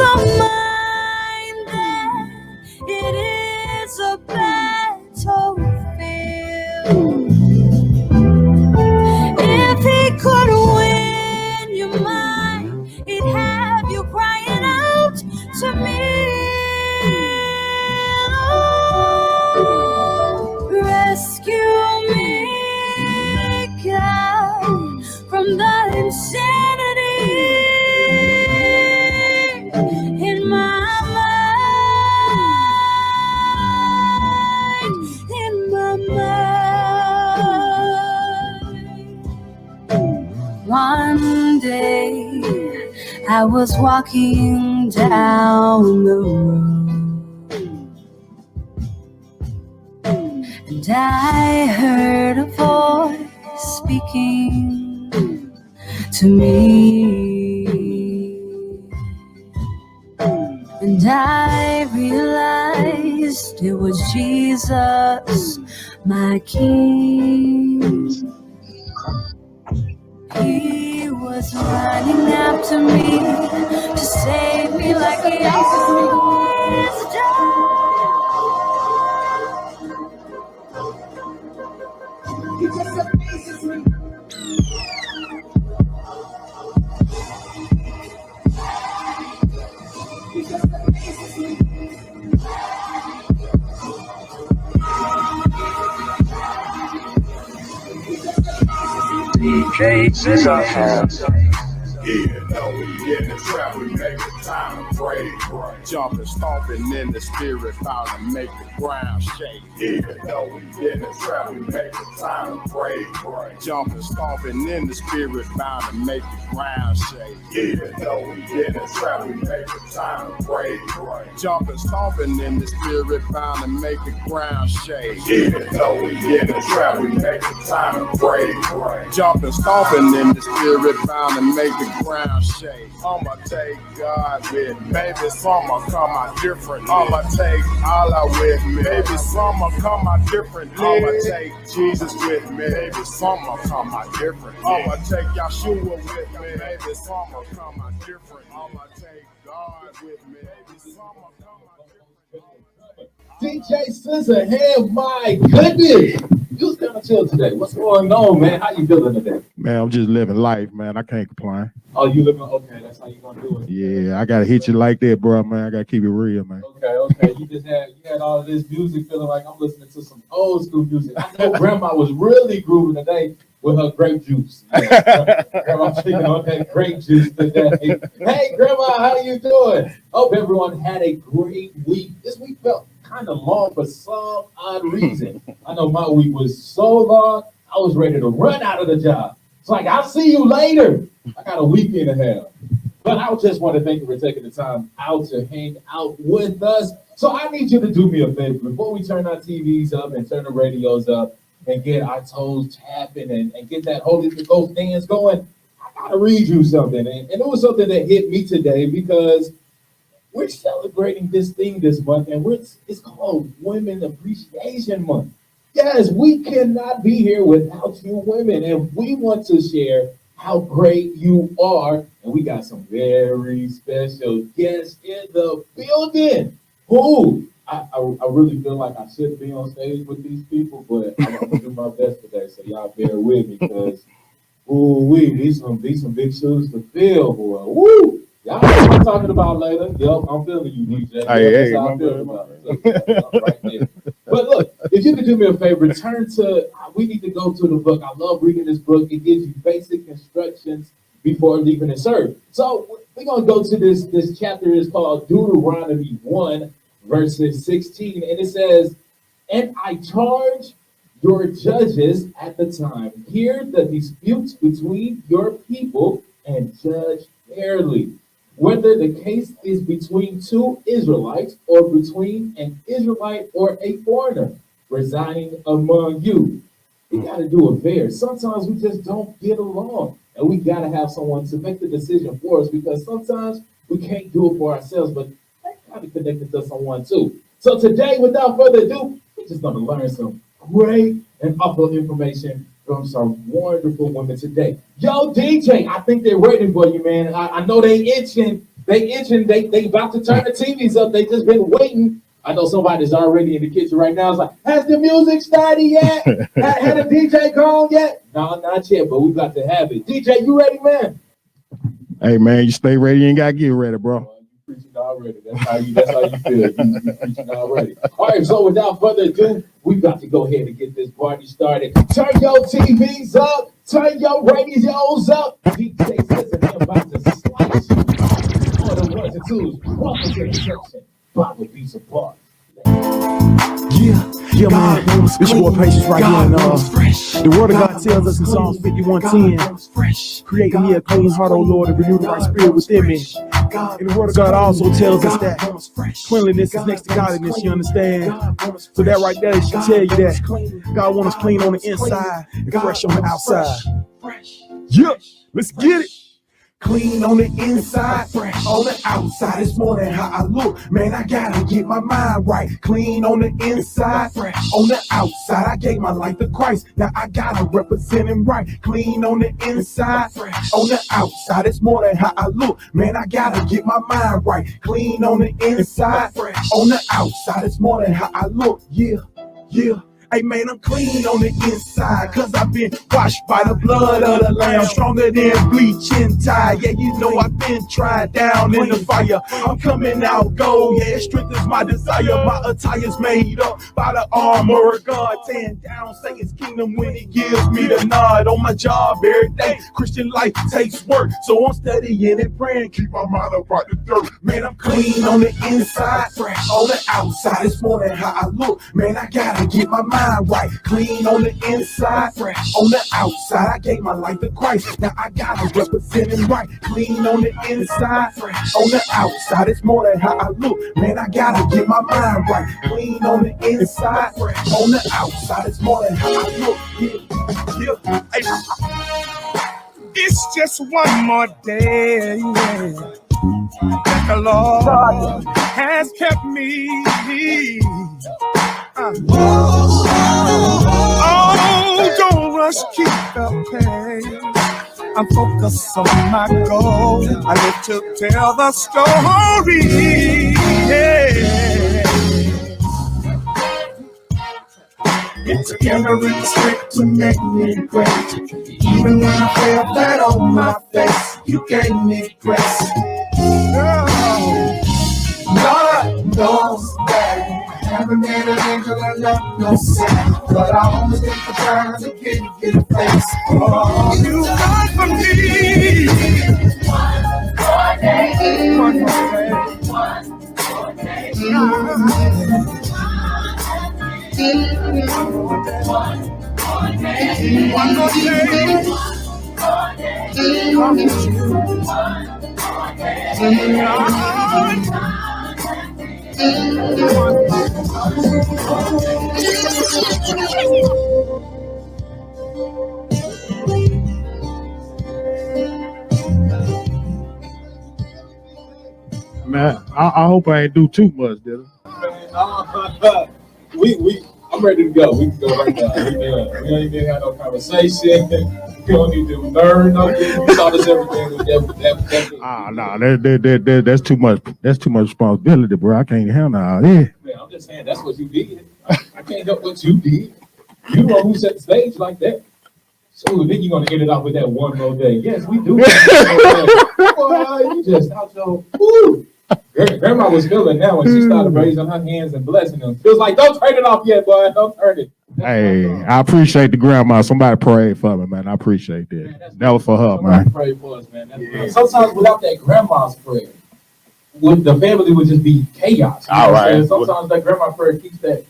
of mine that it is a battlefield. If he could win your mind, he'd have you crying out to me. Oh, rescue me, God, from the insanity in my mind, in my mind. One day I was walking down the road, and I heard a voice speaking to me, and I realized it was Jesus, my King. He was running after me to save me like he always does. He just amazes me. He just amazes me. DJ Scissor. Yeah, no, we in the trap, we make the time to pray. Jumping, stomping in the spirit, bound to make the ground shake. Yeah, no, we in the trap, we make the time to pray. Jumping, stomping in the spirit, bound to make the ground shake. Yeah, no, we in the trap, we make the time to pray. Jumping, stomping in the spirit, bound to make the ground shake. Yeah, no, we in the trap, we make the time to pray. Jumping, stomping in the spirit, bound to make the ground shake. I'ma take God with me. Maybe summer come out different. I'ma take Allah with me. Maybe summer come out different. I'ma take Jesus with me. Maybe summer come out different. I'ma take Yeshua with me. Maybe summer come out different. I'ma take God with me. Maybe summer come out different. DJ Scissorhead, my goodness. You was kind of chill today. What's going on, man? How you feeling today? Man, I'm just living life, man. I can't complain. Oh, you living? Okay, that's how you gonna do it. Yeah, I gotta hit you like that, bro, man. I gotta keep it real, man. Okay. You had all of this music, feeling like I'm listening to some old school music. I know Grandma was really grooving today with her grape juice. Grandma drinking on that grape juice today. Hey, Grandma, how you doing? Hope everyone had a great week. This week felt kind of long for some odd reason. I know my week was so long, I was ready to run out of the job. It's like, I'll see you later. I got a week and a half. But I just want to thank you for taking the time out to hang out with us. So I need you to do me a favor. Before we turn our TVs up and turn the radios up and get our toes tapping and get that Holy Ghost dance going, I got to read you something. And it was something that hit me today because we're celebrating this thing this month, and it's called Women Appreciation Month. Yes, we cannot be here without you women, and we want to share how great you are. And we got some very special guests in the building. Who I really feel like I should be on stage with these people, but I'm gonna do my best today, so y'all bear with me because these some big shoes to fill, boy. Woo! Y'all know what I'm talking about later. Yep, I'm feeling you, DJ. That's how I feel about it. So, right there. But look, if you could do me a favor, we need to go to the book. I love reading this book. It gives you basic instructions before leaving the service. So we're going to go to this chapter. It's called Deuteronomy 1, verses 16. And it says, "And I charge your judges at the time, hear the disputes between your people and judge fairly, whether the case is between two Israelites or between an Israelite or a foreigner residing among you." We got to do it fair. Sometimes we just don't get along, and we got to have someone to make the decision for us because sometimes we can't do it for ourselves, but that got to be connected to someone too. So today, without further ado, we're just going to learn some great and awful information from some wonderful women today. Yo, DJ, I think they're waiting for you, man. I know they itching They itching. They about to turn the TVs up. They just been waiting. I know somebody's already in the kitchen right now. It's like, has the music started yet? had the DJ gone yet? No, not yet, but we got to have it. DJ, you ready, man? Hey, man, you stay ready. You ain't got to get ready, bro. You preaching already. That's how you feel. You preaching already. All right, so without further ado, we got to go ahead and get this party started. Turn your TVs up. Turn your radios up. DJ says and I'm about to slice you. On the ones and twos. Welcome to the section. Bible beats apart. Yeah, man. This your boy Patience right here. And the word of God tells us in Psalms 51:10, create in me a clean heart, O Lord, and renew the right spirit within me. And the word of God also tells us that cleanliness is next to godliness, you understand? So that right there should tell you that God wants us clean on the inside and fresh on the outside. Yeah, let's get it. Clean on the inside, fresh on the outside. It's more than how I look. Man, I gotta get my mind right. Clean on the inside, fresh on the outside. I gave my life to Christ. Now I gotta represent him right. Clean on the inside, fresh on the outside. It's more than how I look. Man, I gotta get my mind right. Clean on the inside, fresh on the outside. It's more than how I look. Yeah. Hey man, I'm clean on the inside, cause I've been washed by the blood of the Lamb, stronger than bleach and tie. Yeah, you know I've been tried down in the fire. I'm coming out gold, yeah, strength is my desire. My attire's made up by the armor of God. Tearing down Satan's kingdom when he gives me the nod. On my job every day, Christian life takes work, so I'm studying and praying, keep my mind up out the dirt. Man, I'm clean on the inside, fresh on the outside. It's more than how I look. Man, I gotta get my mind right. Clean on the inside, fresh on the outside. I gave my life to Christ. Now I gotta represent him right. Clean on the inside, fresh on the outside. It's more than how I look. Man, I gotta get my mind right. Clean on the inside, fresh on the outside. It's more than how I look. Yeah. Hey. It's just one more day that the Lord has kept me. Oh, don't rush, keep the pace. I'm focused on my goal. I live to tell the story. Yeah. Get together in the strength to make me great. Even when I fell flat on my face, you gave me grace. God knows that I haven't made an angel I love no sin, but I always take the time to get a face. Oh, you died for me. One more day. One more Man, I hope I ain't do too much, did I? I'm ready to go. We can go right now. We don't even have no conversation. We don't need to learn nothing. We saw this everything with that. Nah, that's too much. That's too much responsibility, bro. I can't handle all that. Man, I'm just saying that's what you did. I can't help what you did. You know who set the stage like that. So then you're gonna end it off with that one more day. Yes, we do. Boy, you just out your woo. Grandma was feeling now when she started raising her hands and blessing them. Feels like, don't turn it off yet, boy. Don't turn it. Hey, I appreciate the grandma. Somebody prayed for me, man. I appreciate that. Man, that was for her, man. Pray for us, man. Sometimes without that grandma's prayer, the family would just be chaos. All right. Sometimes that grandma prayer keeps that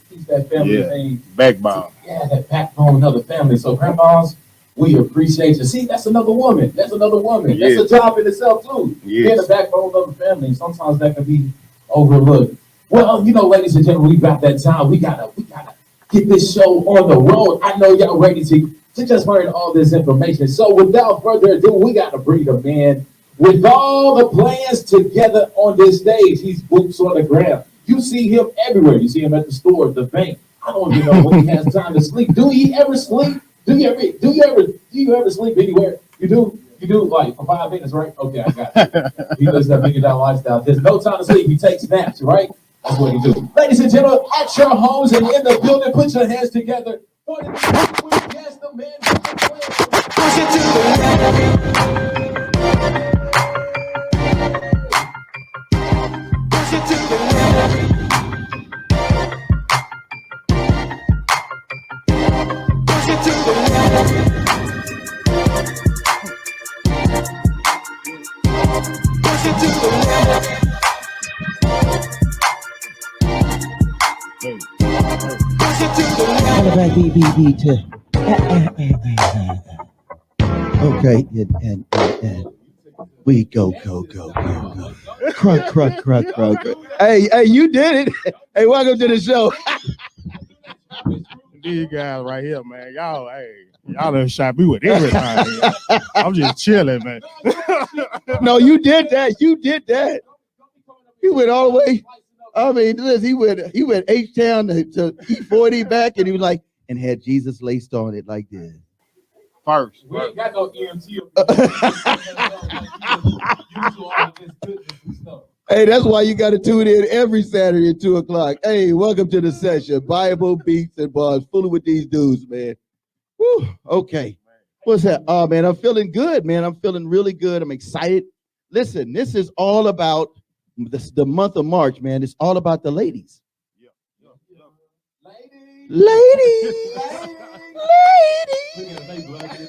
family thing. Backbone. Yeah, that backbone of the family. So grandmas, we appreciate you. See, that's another woman. That's another woman. Yes. That's a job in itself too. Yes. Being the backbone of the family. Sometimes that can be overlooked. Well, you know, ladies and gentlemen, we got that time. We gotta get this show on the road. I know y'all ready to just learn all this information. So without further ado, we gotta bring the man with all the plans together on this stage. He's boots on the ground. You see him everywhere. You see him at the store, the bank. I don't even know when he has time to sleep. Do he ever sleep? Do you ever sleep anywhere? You do? You do like for 5 minutes, right? Okay, I got you. He lives that $1 million lifestyle. There's no time to sleep. He takes naps, right? That's what he do. Ladies and gentlemen, at your homes and in the building, put your hands together for the yes, the man who can play. Push it to the push it to the push it to the push it to the Okay, and we go. Crunk. Hey, you did it. Hey, welcome to the show. These guys right here, man. Y'all done shot me with everything. I'm just chilling, man. No, you did that. He went all the way. I mean, listen, he went H-Town to E40 back, and he was like, and had Jesus laced on it like this. First. We ain't got no EMT. Hey, that's why you got to tune in every Saturday at 2:00. Hey, welcome to the session. Bible, beats, and bars. Fooling with these dudes, man. Whew, okay. What's that? Oh, man, I'm feeling good, man. I'm feeling really good. I'm excited. Listen, this is all about the month of March, man. It's all about the ladies. Ladies.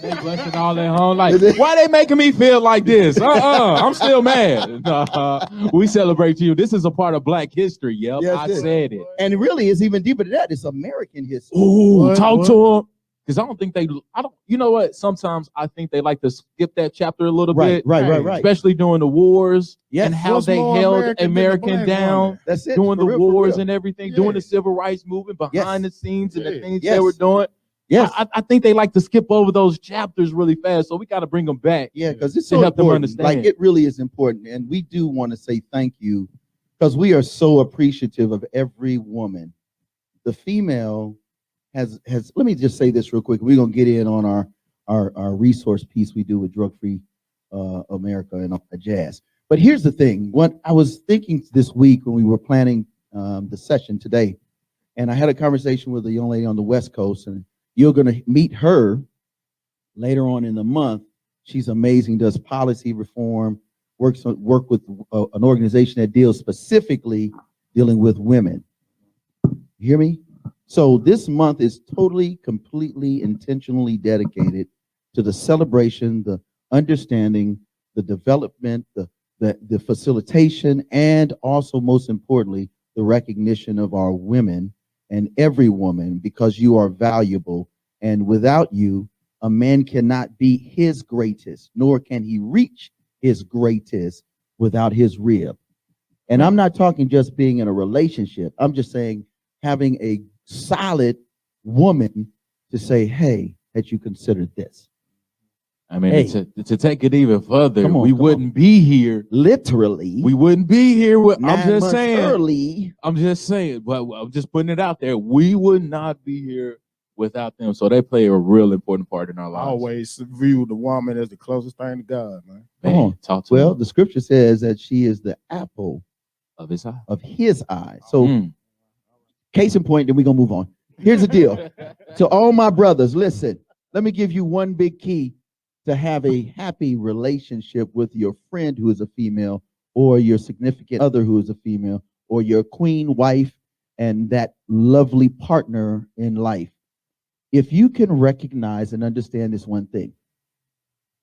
They blushing all at home. Like, why they making me feel like this? I'm still mad. We celebrate you. This is a part of Black history. Yep, Yes, I said it. And really, it's even deeper than that. It's American history. Ooh, talk to them. Because I don't, you know what? Sometimes I think they like to skip that chapter a little bit. Right. Especially during the wars and how What's they more held American than the black down. woman? That's it. Doing the For wars real. and everything, Yeah. doing the civil rights movement behind Yes. the scenes and the Yeah. things Yes. they were doing. Yes. I think they like to skip over those chapters really fast, so we got to bring them back. Yeah, because it's to so help them important. understand. Like, it really is important. And we do want to say thank you because we are so appreciative of every woman. The female has let me just say this real quick. We're going to get in on our resource piece we do with Drug-Free America and Jazz. But here's the thing. What I was thinking this week when we were planning the session today, and I had a conversation with a young lady on the West Coast, and you're going to meet her later on in the month. She's amazing, does policy reform, work with an organization that deals specifically dealing with women. You hear me? So this month is totally, completely, intentionally dedicated to the celebration, the understanding, the development, the facilitation, and also, most importantly, the recognition of our women and every woman, because you are valuable. And without you, a man cannot be his greatest, nor can he reach his greatest without his rib. And I'm not talking just being in a relationship. I'm just saying having a solid woman to say, hey, had you considered this? I mean, Hey. to take it even further, Come on, we come wouldn't be here. Literally. We wouldn't be here. I'm 9 just months saying. early. I'm just saying. But I'm just putting it out there. We would not be here without them. So they play a real important part in our I lives. always view the woman as the closest thing to God, man. Man, Come on. talk to Well, them the scripture says that she is the apple of his eye. of his eye. So Mm. case in point, then we're going to move on. Here's the deal. To all my brothers, listen, let me give you one big key to have a happy relationship with your friend who is a female, or your significant other who is a female, or your queen wife and that lovely partner in life. If you can recognize and understand this one thing,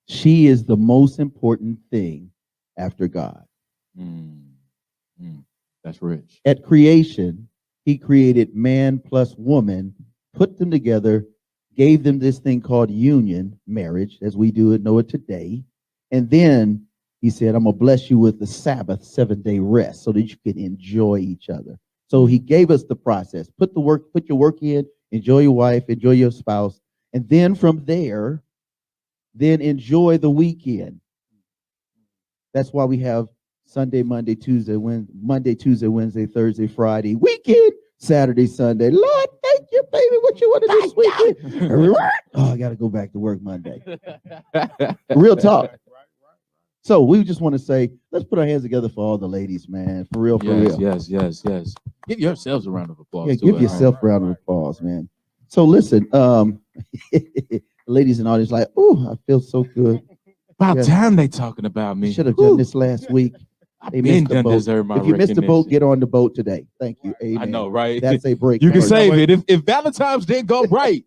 she is the most important thing after God. That's rich. At creation, he created man plus woman, put them together, gave them this thing called union, marriage, as we know it today. And then he said, I'm going to bless you with the Sabbath, 7-day rest, so that you can enjoy each other. So he gave us the process. Put your work in, enjoy your wife, enjoy your spouse. And then from there, then enjoy the weekend. That's why we have Sunday, Monday, Tuesday, Wednesday, Thursday, Friday, weekend. Saturday, Sunday. Lord, thank you, baby. What you want to do this weekend? Oh, I got to go back to work Monday. Real talk. So we just want to say, let's put our hands together for all the ladies, man. For real, for real. Yes. Give yourselves a round of applause. Yeah, too, give yourself a round of applause, man. So listen, ladies and audience, like, oh, I feel so good. About time they talking about me. Should have done this last week. They missed the boat. If you missed the boat, get on the boat today. Thank you. Amen. I know, right? That's a break. You can save it. If Valentine's didn't go right,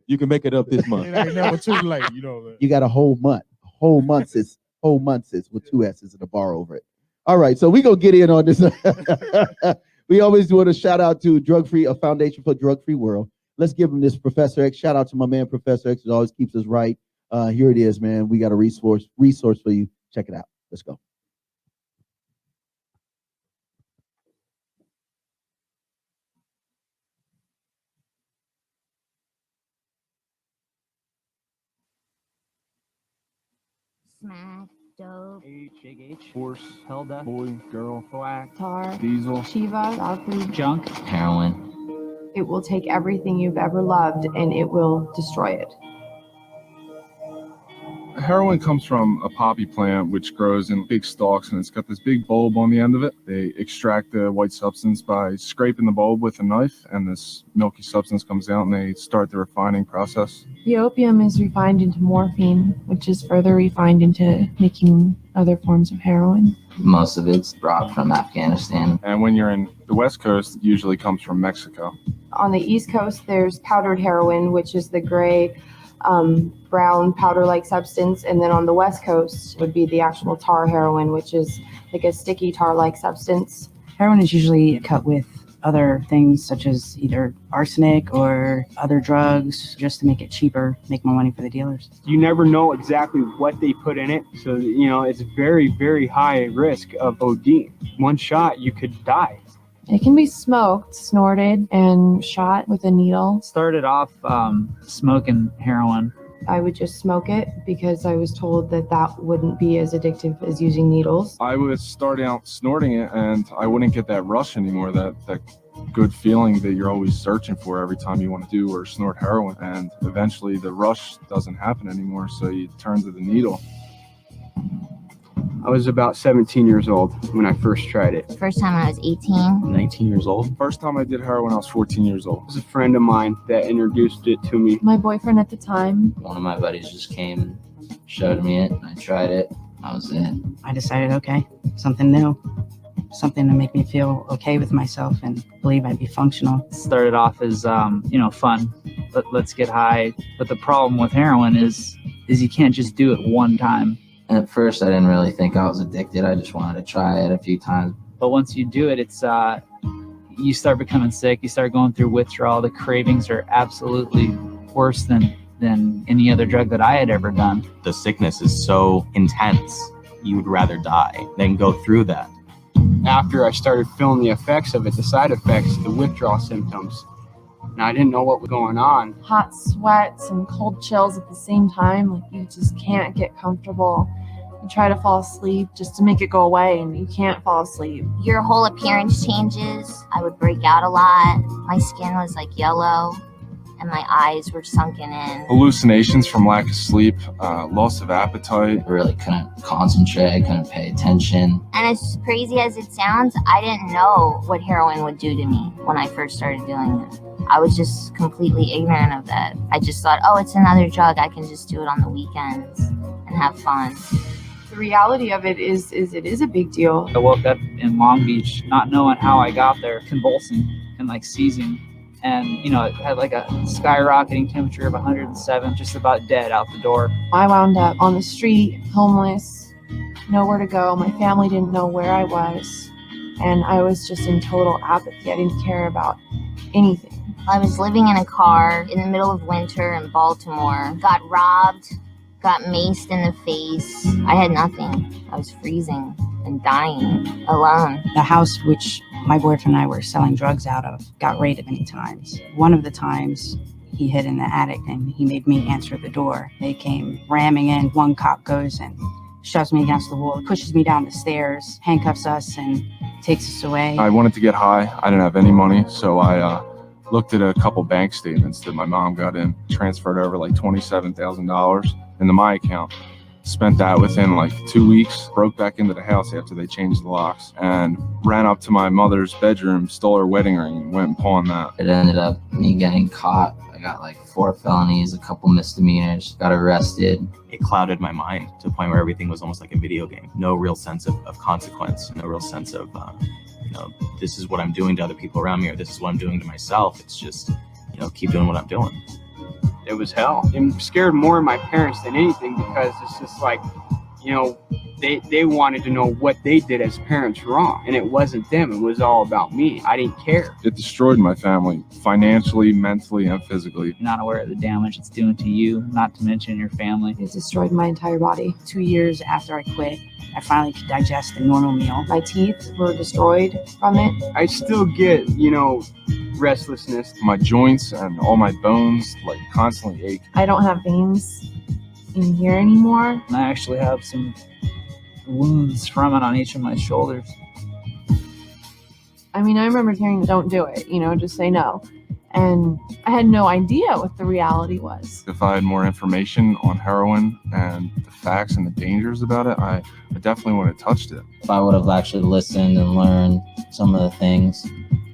you can make it up this month. It ain't never too late, you know. You got a whole month. Whole months is with 2 S's and a bar over it. All right, so we gonna get in on this. We always want to shout out to Drug Free, a foundation for drug free world. Let's give them this Professor X. Shout out to my man Professor X. It always keeps us right. Here it is, man. We got a resource for you. Check it out. Let's go. Smack, dope, Big H, horse, Helda, boy, girl, quack, tar, diesel, Shiva, dog food, junk, heroin. it will take everything you've ever loved and it will destroy it. Heroin comes from a poppy plant which grows in big stalks, and it's got this big bulb on the end of it. They extract the white substance by scraping the bulb with a knife, and this milky substance comes out, and they start the refining process. The opium is refined into morphine, which is further refined into making other forms of heroin. Most of it's brought from Afghanistan. And when you're in the West Coast, it usually comes from Mexico. On the East Coast, there's powdered heroin, which is the gray, brown powder-like substance, and then on the West Coast would be the actual tar heroin, which is like a sticky tar-like substance. Heroin is usually cut with other things such as either arsenic or other drugs just to make it cheaper, make more money for the dealers. You never know exactly what they put in it, so it's very, very high risk of OD. One shot, you could die. It can be smoked, snorted, and shot with a needle. Started off smoking heroin. I would just smoke it because I was told that that wouldn't be as addictive as using needles. I was starting out snorting it, and I wouldn't get that rush anymore, that good feeling that you're always searching for every time you want to do or snort heroin. And eventually the rush doesn't happen anymore, so you turn to the needle. I was about 17 years old when I first tried it. First time I was 18. 19 years old. First time I did heroin, I was 14 years old. It was a friend of mine that introduced it to me. My boyfriend at the time. One of my buddies just came and showed me it. I tried it. That was it. I decided, okay, something new, something to make me feel okay with myself and believe I'd be functional. It started off as, fun. Let's get high. But the problem with heroin is you can't just do it one time. At first, I didn't really think I was addicted. I just wanted to try it a few times. But once you do it, it's you start becoming sick. You start going through withdrawal. The cravings are absolutely worse than any other drug that I had ever done. The sickness is so intense, you would rather die than go through that. After I started feeling the effects of it, the side effects, the withdrawal symptoms, and I didn't know what was going on. Hot sweats and cold chills at the same time. Like, you just can't get comfortable. You try to fall asleep just to make it go away, and you can't fall asleep. Your whole appearance changes. I would break out a lot. My skin was like yellow, and my eyes were sunken in. Hallucinations from lack of sleep, loss of appetite. I really couldn't concentrate, couldn't pay attention. And as crazy as it sounds, I didn't know what heroin would do to me when I first started doing it. I was just completely ignorant of that. I just thought, oh, it's another drug. I can just do it on the weekends and have fun. The reality of it is it is a big deal. I woke up in Long Beach not knowing how I got there, convulsing and like seizing. And, it had like a skyrocketing temperature of 107, just about dead out the door. I wound up on the street, homeless, nowhere to go. My family didn't know where I was. And I was just in total apathy. I didn't care about anything. I was living in a car in the middle of winter in Baltimore. Got robbed, got maced in the face. I had nothing. I was freezing and dying alone. The house which my boyfriend and I were selling drugs out of got raided many times. One of the times he hid in the attic and he made me answer the door. They came ramming in. One cop goes and shoves me against the wall, pushes me down the stairs, handcuffs us, and takes us away. I wanted to get high. I didn't have any money, so I looked at a couple bank statements that my mom got in, transferred over like $27,000 into my account. Spent that within like 2 weeks, broke back into the house after they changed the locks, and ran up to my mother's bedroom, stole her wedding ring, and went and pawned that. It ended up me getting caught. I got like 4 felonies, a couple misdemeanors, got arrested. It clouded my mind to the point where everything was almost like a video game. No real sense of consequence, no real sense of, this is what I'm doing to other people around me, or this is what I'm doing to myself. It's just, keep doing what I'm doing. It was hell. It scared more of my parents than anything, because it's just like, they wanted to know what they did as parents wrong, and it wasn't them. It was all about me. I didn't care. It destroyed my family financially, mentally, and physically. You're not aware of the damage it's doing to you, not to mention your family. It destroyed my entire body. 2 years after I quit, I finally could digest a normal meal. My teeth were destroyed from it. I still get, restlessness. My joints and all my bones constantly ache. I don't have veins in here anymore. And I actually have some wounds from it on each of my shoulders. I mean, I remember hearing, don't do it, just say no. And I had no idea what the reality was. If I had more information on heroin and the facts and the dangers about it, I definitely would have touched it. If I would have actually listened and learned some of the things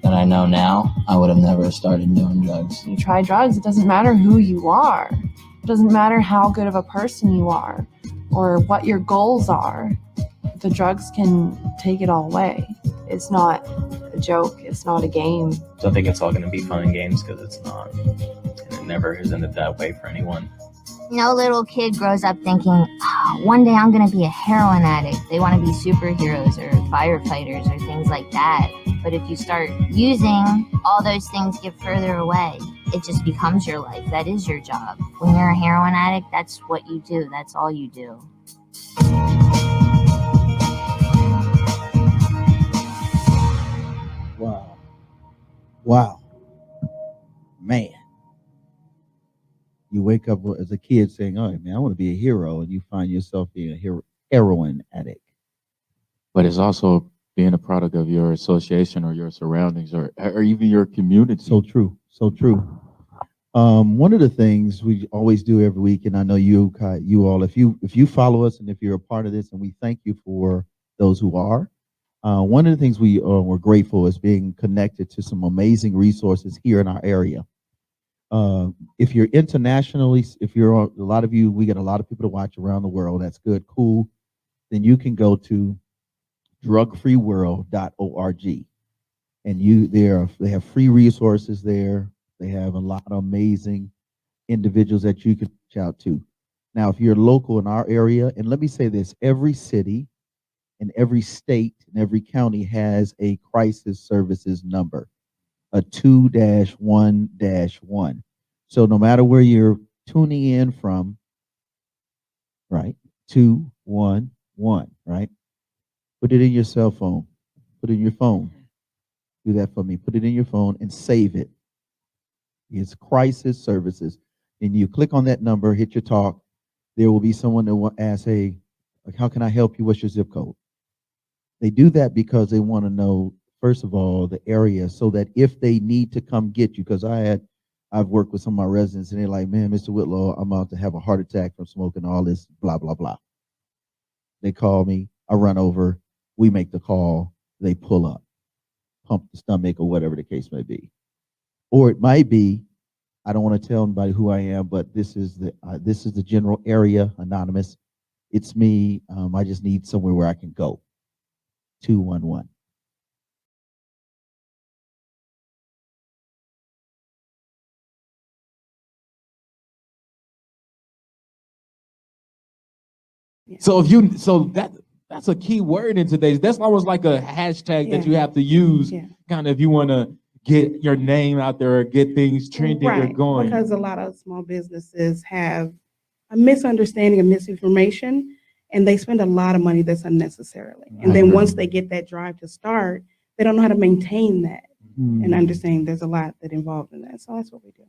that I know now, I would have never started doing drugs. You try drugs, it doesn't matter who you are. It doesn't matter how good of a person you are or what your goals are. The drugs can take it all away. It's not a joke. It's not a game. Don't think it's all going to be fun and games, because it's not. And it never has ended that way for anyone. No little kid grows up thinking, one day I'm going to be a heroin addict. They want to be superheroes or firefighters or things like that. But if you start using, all those things get further away. It just becomes your life. That is your job. When you're a heroin addict, that's what you do. That's all you do. Wow. Man. You wake up as a kid saying, oh, man, I want to be a hero. And you find yourself being a heroin addict. But it's also being a product of your association or your surroundings or even your community. So true. So true. One of the things we always do every week, and I know you all, if you follow us and if you're a part of this, and we thank you for those who are, one of the things we're grateful is being connected to some amazing resources here in our area. If you're internationally, a lot of you, we get a lot of people to watch around the world. That's good, cool. Then you can go to drugfreeworld.org, and they have free resources there. They have a lot of amazing individuals that you can reach out to. Now, if you're local in our area, and let me say this, every city and every state and every county has a crisis services number, a 2-1-1. So no matter where you're tuning in from, right, 211, right? Put it in your cell phone. Put it in your phone. Do that for me. Put it in your phone and save it. It's crisis services. And you click on that number, hit your talk. There will be someone that will ask, hey, how can I help you? What's your zip code? They do that because they want to know, first of all, the area, so that if they need to come get you, because I've worked with some of my residents and they're like, man, Mr. Whitlow, I'm about to have a heart attack from smoking all this blah, blah, blah. They call me, I run over, we make the call, they pull up, pump the stomach or whatever the case may be. Or it might be, I don't want to tell anybody who I am, but this is the general area, anonymous. It's me, I just need somewhere where I can go. 211. So that's a key word in today's. That's almost like a hashtag that you have to use, kind of if you want to get your name out there or get things trending or going. Because a lot of small businesses have a misunderstanding of misinformation, and they spend a lot of money that's unnecessarily. And then once they get that drive to start, they don't know how to maintain that and understand there's a lot that involved in that. So that's what we do.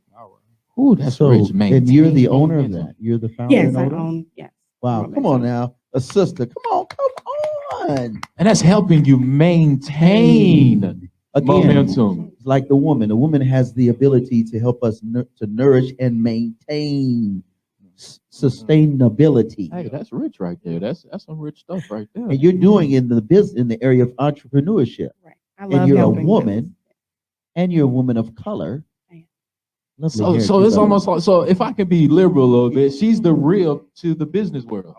Ooh, that's so rich, man. And you're the owner of that. You're the founder. Yes, and I owner? own. Yes. Wow, come on now. a sister. Come on. And that's helping you maintain momentum. It's like the woman. The woman has the ability to help us to nourish and maintain sustainability. Hey, that's rich right there. That's some rich stuff right there. And you're doing in the business, in the area of entrepreneurship. Right. I love And you're a helping woman, and you're a woman of color. Lovely So hair, it's too, almost like, so if I can be liberal a little bit, she's the real to the business world.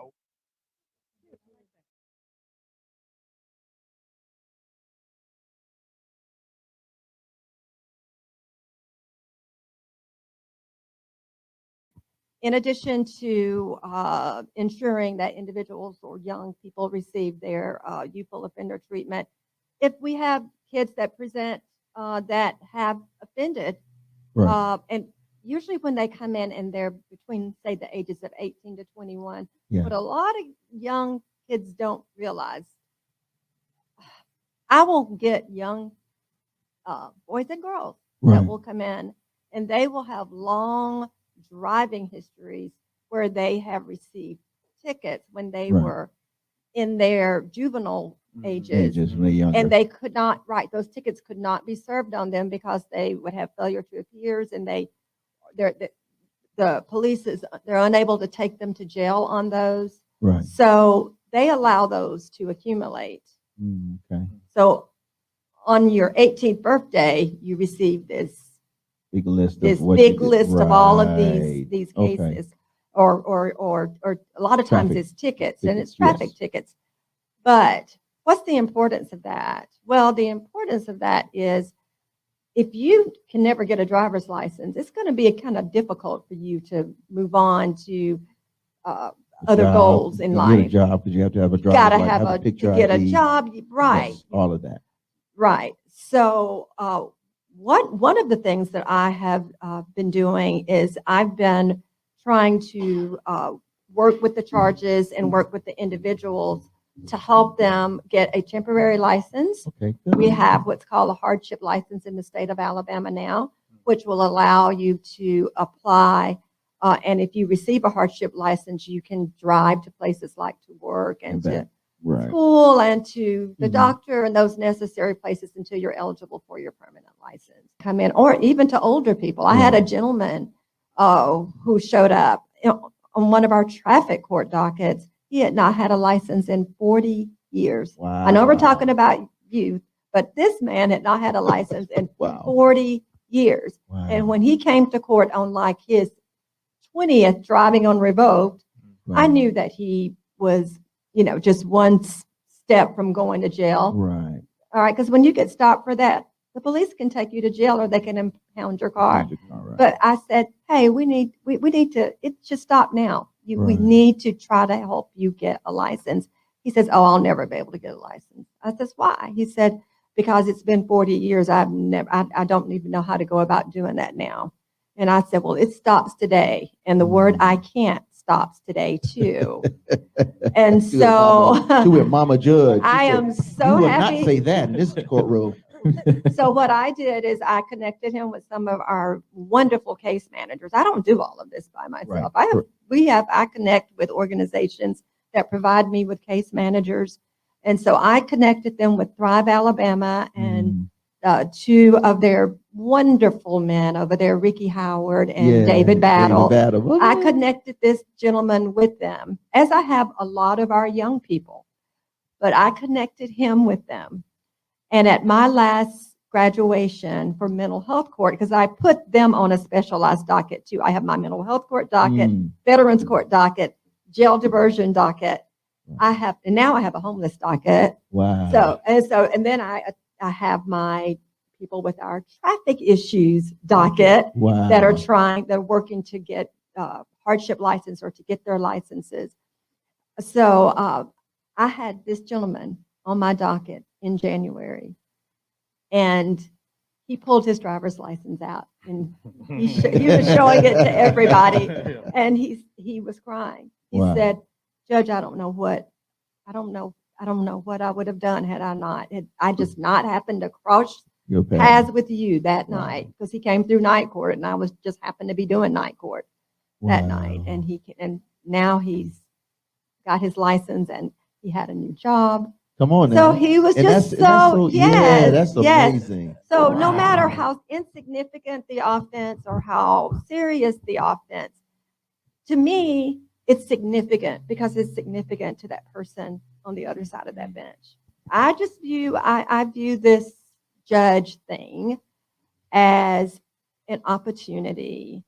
In addition to ensuring that individuals or young people receive their youthful offender treatment, if we have kids that present that have offended, and usually when they come in and they're between, say, the ages of 18 to 21, what a lot of young kids don't realize, I will get young boys and girls that will come in, and they will have long driving histories where they have received tickets when they were in their juvenile ages, when they're younger. and they could not, those tickets could not be served on them because they would have failure to appears, and the police they're unable to take them to jail on those. So they allow those to accumulate. Okay. So on your 18th birthday, you receive this Big list of this what big you did. list of all of these Okay. cases, or a lot of times Traffic it's tickets, and it's tickets, traffic yes. tickets. But what's the importance of that? Well, the importance of that is if you can never get a driver's license, it's going to be kind of difficult for you to move on to other goals in You life. get a job because you have to have a You driver's got to license, have a to picture get a ID, job, right? yes, all of that. Right. So one of the things that I have been doing is I've been trying to work with the charges and work with the individuals to help them get a temporary license. Okay. We have what's called a hardship license in the state of Alabama now, which will allow you to apply. And if you receive a hardship license, you can drive to places like to work and to school and to the doctor and those necessary places until you're eligible for your permanent license. Come in, or even to older people. I had a gentleman who showed up on one of our traffic court dockets. He had not had a license in 40 years. Wow. I know we're talking about youth, but this man had not had a license in 40 years. Wow. And when he came to court on like his 20th driving on revoked, I knew that he was, just one step from going to jail. Right. All right, because when you get stopped for that, the police can take you to jail or they can impound your car. But I said, hey, we need to, it should stop now. We need to try to help you get a license. He says, oh, I'll never be able to get a license. I says, why? He said, because it's been 40 years, I don't even know how to go about doing that now. And I said, well, it stops today. And the word I can't stops today too. And so to it, Mama Judge. I am so you will happy. not say that in this courtroom. So what I did is I connected him with some of our wonderful case managers. I don't do all of this by myself. I connect with organizations that provide me with case managers. And so I connected them with Thrive Alabama and two of their wonderful men over there, Ricky Howard and David Battle. I connected this gentleman with them, as I have a lot of our young people, but I connected him with them. And at my last graduation for mental health court, because I put them on a specialized docket too. I have my mental health court docket, veterans court docket, jail diversion docket. Now I have a homeless docket. Wow. And then I have my people with our traffic issues docket that are working to get hardship license or to get their licenses. So I had this gentleman on my docket in January, and he pulled his driver's license out and he was showing it to everybody, and he was crying. He said, Judge, I don't know what I would have done had I not. Had I just not happened to cross paths with you that night, because he came through night court and I was just happened to be doing night court that night, and now he's got his license and he had a new job. Come on So now. he was And just yeah, yes, that's yes. amazing. So no matter how insignificant the offense or how serious the offense, to me, it's significant because it's significant to that person on the other side of that bench. I view this judge thing as an opportunity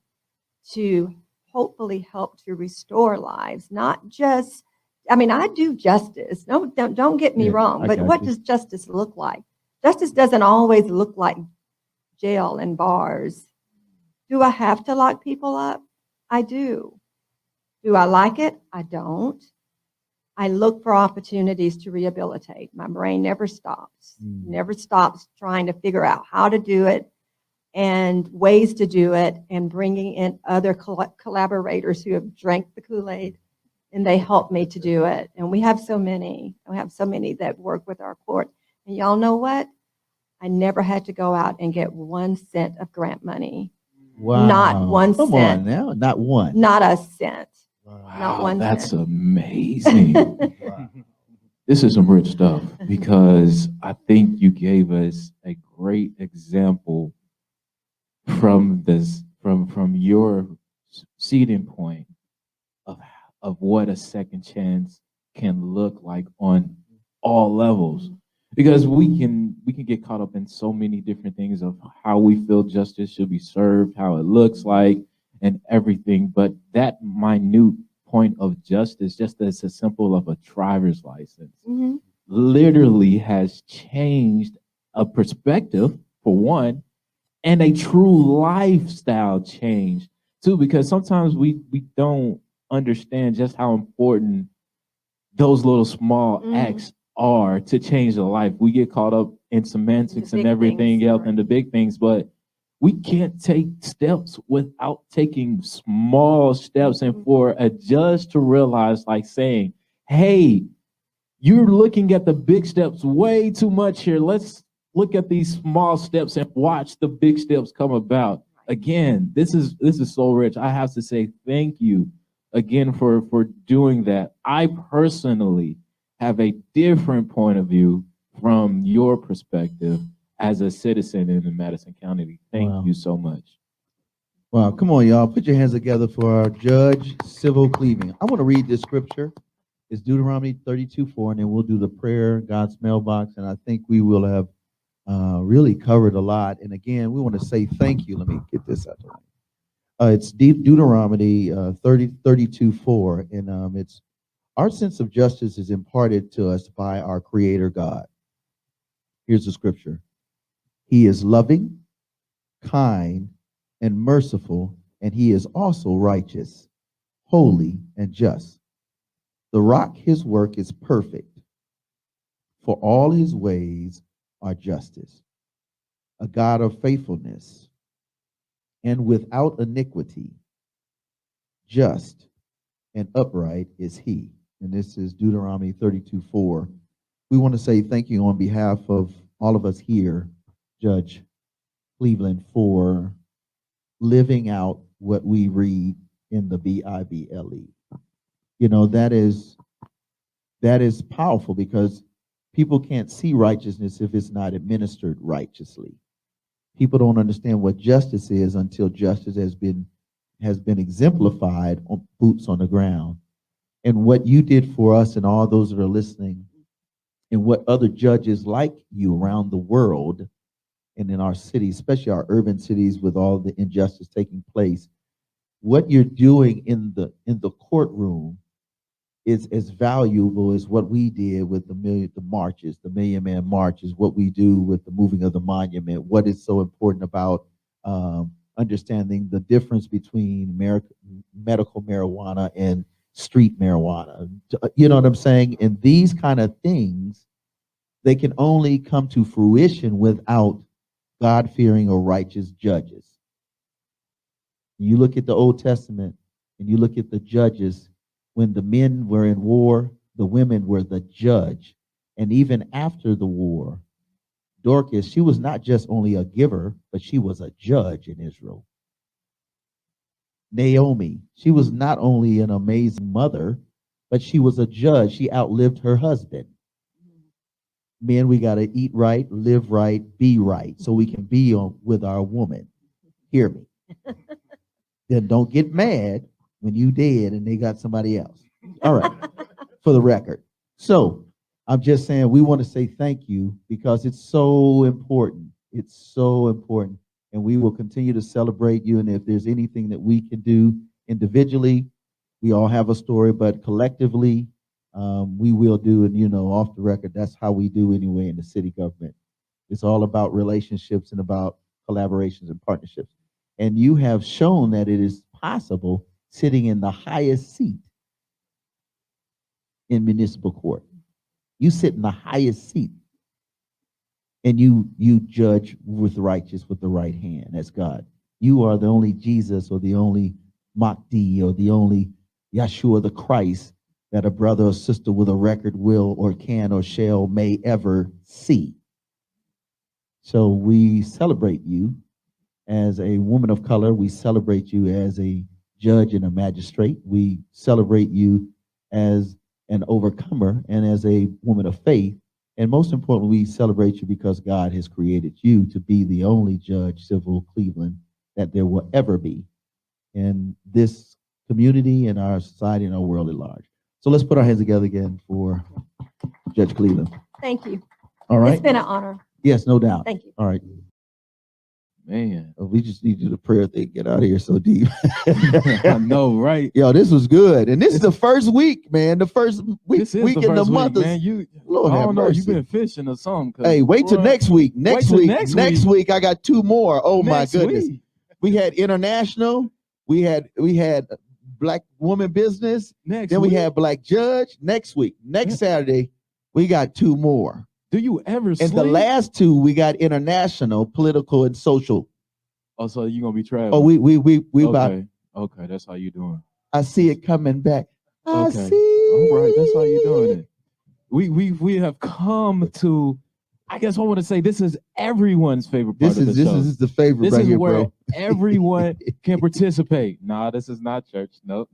to hopefully help to restore lives, not just, I mean, I do justice. No, don't get me wrong, but what does justice look like? Justice doesn't always look like jail and bars. Do I have to lock people up? I do. Do I like it? I don't. I look for opportunities to rehabilitate. My brain never stops, never stops trying to figure out how to do it and ways to do it, and bringing in other collaborators who have drank the Kool-Aid, and they help me to do it. And we have so many. We have so many that work with our court. And y'all know what? I never had to go out and get 1 cent of grant money. Wow. Not 1 Come cent. on now, not one. Not a cent. Wow, Not 1 that's cent. amazing. This is some rich stuff because I think you gave us a great example from your seeding point of what a second chance can look like on all levels, because we can get caught up in so many different things of how we feel justice should be served, how it looks like, and everything. But that minute point of justice, just as a simple of a driver's license, literally has changed a perspective for one, and a true lifestyle change too, because sometimes we don't understand just how important those little small acts are to change a life. We get caught up in semantics and everything else and the big things, but we can't take steps without taking small steps. And for a judge to realize, like saying, hey, you're looking at the big steps way too much here. Let's look at these small steps and watch the big steps come about. Again, this is so rich. I have to say thank you again for doing that. I personally have a different point of view from your perspective as a citizen in the Madison County. Thank you so much. Wow, come on, y'all. Put your hands together for our Judge Civil Cleaving. I want to read this scripture. It's Deuteronomy 32:4, and then we'll do the prayer, God's mailbox, and I think we will have really covered a lot. And again, we want to say thank you. Let me get this out there. It's Deuteronomy 32:4, and it's our sense of justice is imparted to us by our Creator God. Here's the scripture. He is loving, kind, and merciful, and he is also righteous, holy, and just. The rock, his work is perfect, for all his ways are justice. A God of faithfulness and without iniquity, just and upright is he. And this is Deuteronomy 32:4. We want to say thank you on behalf of all of us here, Judge Cleveland, for living out what we read in the Bible. You know, that is powerful, because people can't see righteousness if it's not administered righteously. People don't understand what justice is until justice has been exemplified on boots on the ground. And what you did for us and all those that are listening, and what other judges like you around the world and in our cities, especially our urban cities with all the injustice taking place, what you're doing in the courtroom is as valuable as what we did with the marches, the Million Man marches, what we do with the moving of the monument, what is so important about understanding the difference between medical marijuana and street marijuana. You know what I'm saying? And these kind of things, they can only come to fruition without God-fearing or righteous judges. You look at the Old Testament and you look at the judges. When the men were in war, the women were the judge. And even after the war, Dorcas, she was not just only a giver, but she was a judge in Israel. Naomi, she was not only an amazing mother, but she was a judge. She outlived her husband. Men, we got to eat right, live right, be right, so we can be with our woman. Hear me. Then don't get mad when you dead and they got somebody else. All right, for the record. So I'm just saying we want to say thank you because it's so important. It's so important. And we will continue to celebrate you. And if there's anything that we can do individually, we all have a story, but collectively, we will do. And, you know, off the record, that's how we do anyway in the city government. It's all about relationships and about collaborations and partnerships. And you have shown that it is possible sitting in the highest seat in municipal court. You sit in the highest seat and you judge with righteous with the right hand. That's God. You are the only Jesus or the only Mahdi or the only Yeshua the Christ that a brother or sister with a record will or can or shall may ever see. So we celebrate you as a woman of color. We celebrate you as a judge and a magistrate. We celebrate you as an overcomer and as a woman of faith. And most importantly, we celebrate you because God has created you to be the only judge, civil Cleveland, that there will ever be in this community and our society and our world at large. So let's put our hands together again for Judge Cleveland. Thank you. All right. It's been an honor. Yes, no doubt. Thank you. All right. Man, we just need you to prayer thing. Get out of here so deep. I know, right? Yo, this was good. And this is the first week, man. The first week This is in the first month. week, man. You, Lord I have don't know. mercy. You've been fishing or something. 'cause, Hey, wait till bruh, next week. wait Next till week. next Week I got two more. Oh my Next goodness. week. We had international. We had Black woman business. Next then week. we had Black judge. Next week. Next Saturday, we got two more. Do you ever And sleep? the last two we got international, political, and social. Oh, so you gonna be traveling? Oh, we okay. about. Okay, that's how you doing. I see it coming back. I Okay. see. All right, that's how you doing it. We have come to. I guess I want to say this is everyone's favorite part of the show. This is the favorite This right is here, where bro. everyone can participate. Nah, this is not church. Nope.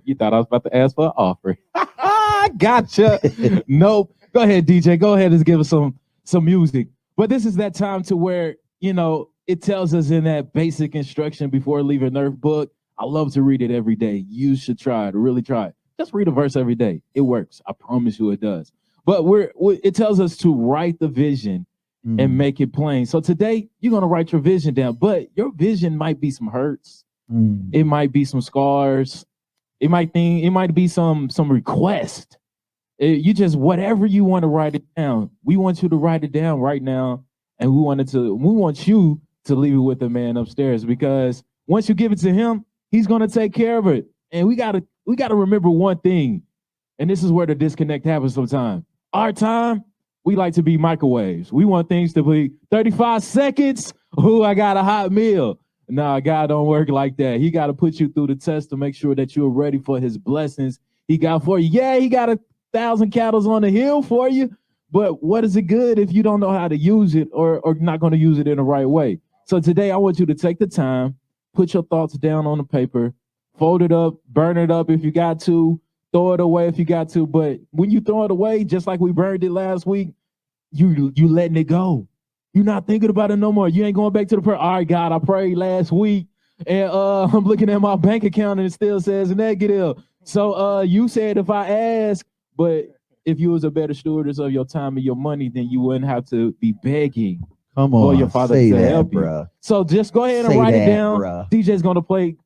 You thought I was about to ask for an offering. Gotcha. Nope. Go ahead, DJ. Go ahead and give us some music. But this is that time to where, you know, it tells us in that basic instruction before leaving Earth book. I love to read it every day. You should try it. Really try it. Just read a verse every day. It works. I promise you it does. But it tells us to write the vision and make it plain. So today you're gonna write your vision down, but your vision might be some hurts. It might be some scars. It might be some request. You just whatever you want to write it down. We want you to write it down right now, and we want you to leave it with the man upstairs, because once you give it to him, he's gonna take care of it. And we gotta remember one thing, and this is where the disconnect happens sometimes. Our time, we like to be microwaves. We want things to be 35 seconds. Oh, I got a hot meal. Nah, God don't work like that. He got to put you through the test to make sure that you're ready for his blessings he got for you. Yeah, he got 1,000 cattle on the hill for you, but what is it good if you don't know how to use it or not going to use it in the right way? So today I want you to take the time, put your thoughts down on the paper, fold it up, burn it up if you got to, throw it away if you got to. But when you throw it away, just like we burned it last week, you letting it go. You're not thinking about it no more. You ain't going back to the prayer. All right, God, I prayed last week, and I'm looking at my bank account and it still says negative. So you said if I ask, but if you was a better stewardess of your time and your money, then you wouldn't have to be begging for your father to help you. So just go ahead and write it down. DJ's gonna play